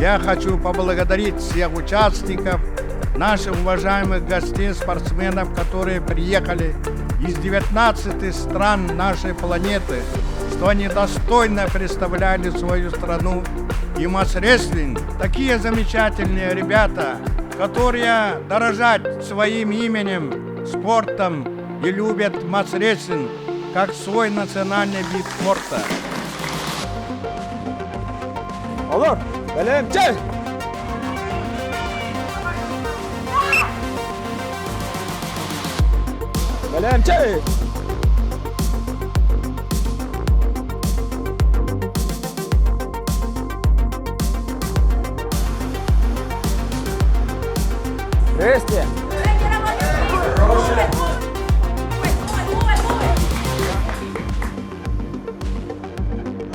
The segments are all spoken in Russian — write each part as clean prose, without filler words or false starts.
Я хочу поблагодарить всех участников, наших уважаемых гостей, спортсменов, которые приехали из 19 стран нашей планеты, что они достойно представляли свою страну. И масс-рестлинг, такие замечательные ребята, которые дорожат своим именем, спортом и любят масс-рестлинг как свой национальный вид спорта. Olur. Belemce. Belemce. Вместе.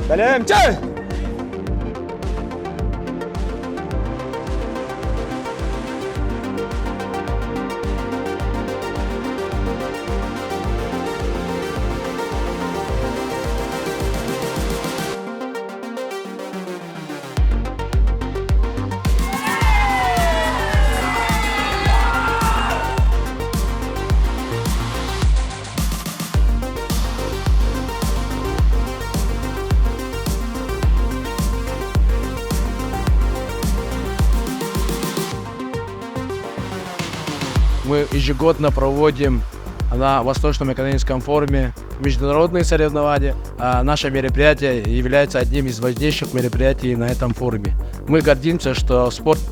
Belemce. Мы ежегодно проводим на Восточном экономическом форуме международные соревнования. А наше мероприятие является одним из важнейших мероприятий на этом форуме. Мы гордимся, что спорт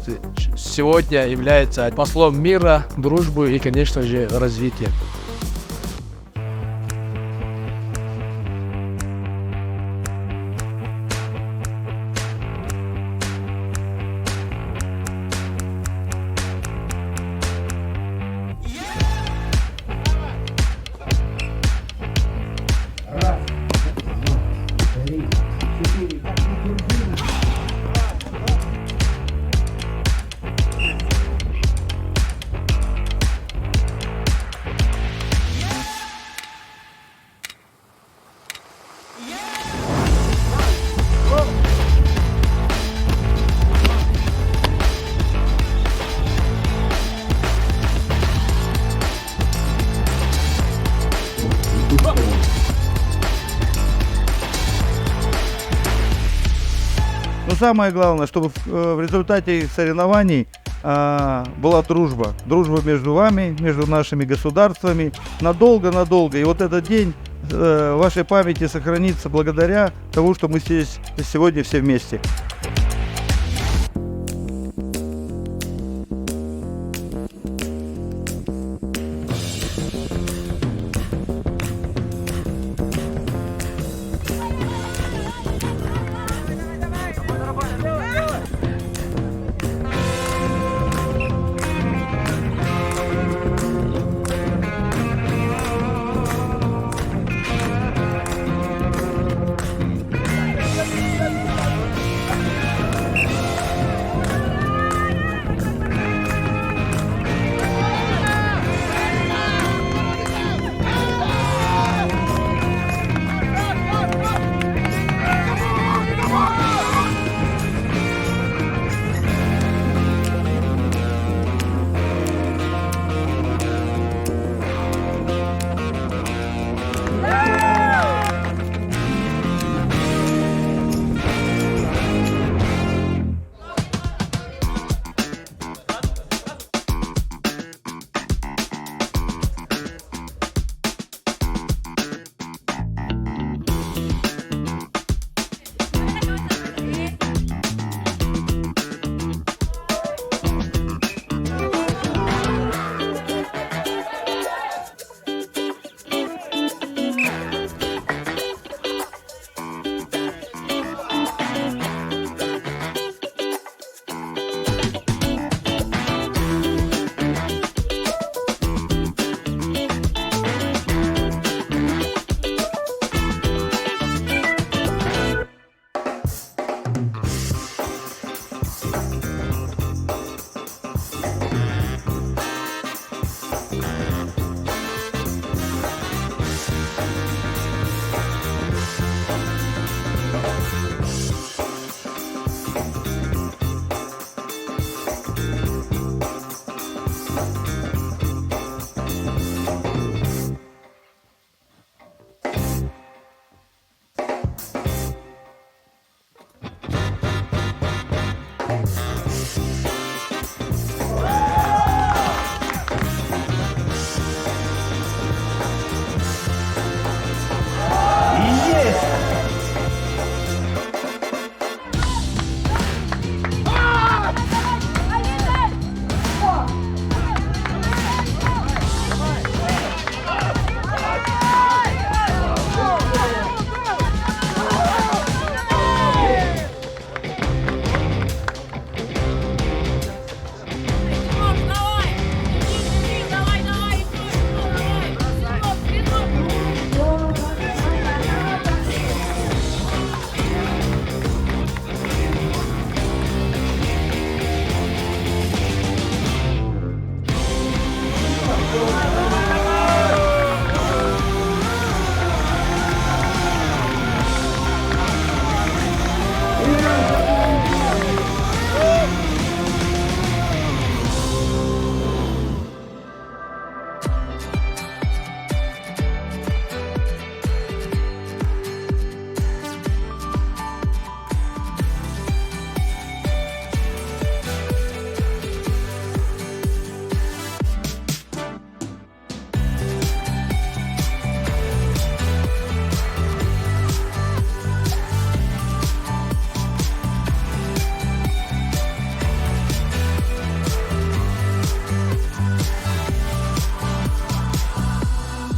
сегодня является послом мира, дружбы и, конечно же, развития. Но самое главное, чтобы в результате соревнований была дружба. Дружба между вами, между нашими государствами надолго-надолго. И вот этот день в вашей памяти сохранится благодаря тому, что мы здесь сегодня все вместе.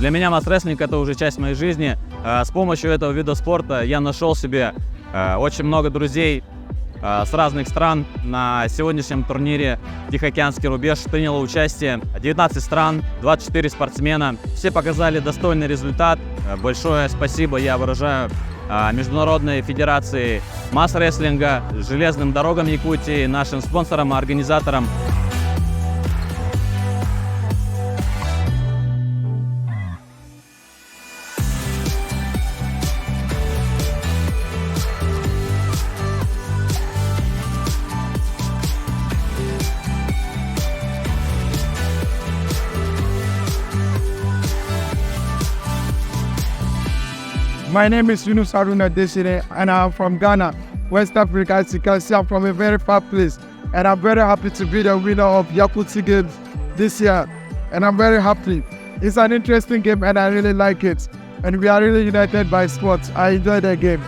Для меня масс-рестлинг — это уже часть моей жизни. С помощью этого вида спорта я нашел себе очень много друзей с разных стран. На сегодняшнем турнире «Тихоокеанский рубеж» приняло участие 19 стран, 24 спортсмена. Все показали достойный результат. Большое спасибо я выражаю Международной Федерации масс-рестлинга, Железным дорогам Якутии, нашим спонсорам и организаторам. My name is Yunus Haruna Desire and I'm from Ghana, West Africa. As you can see, I'm from a very far place. And I'm very happy to be the winner of Yakuti Games this year. And I'm very happy. It's an interesting game and I really like it. And we are really united by sports. I enjoy the game.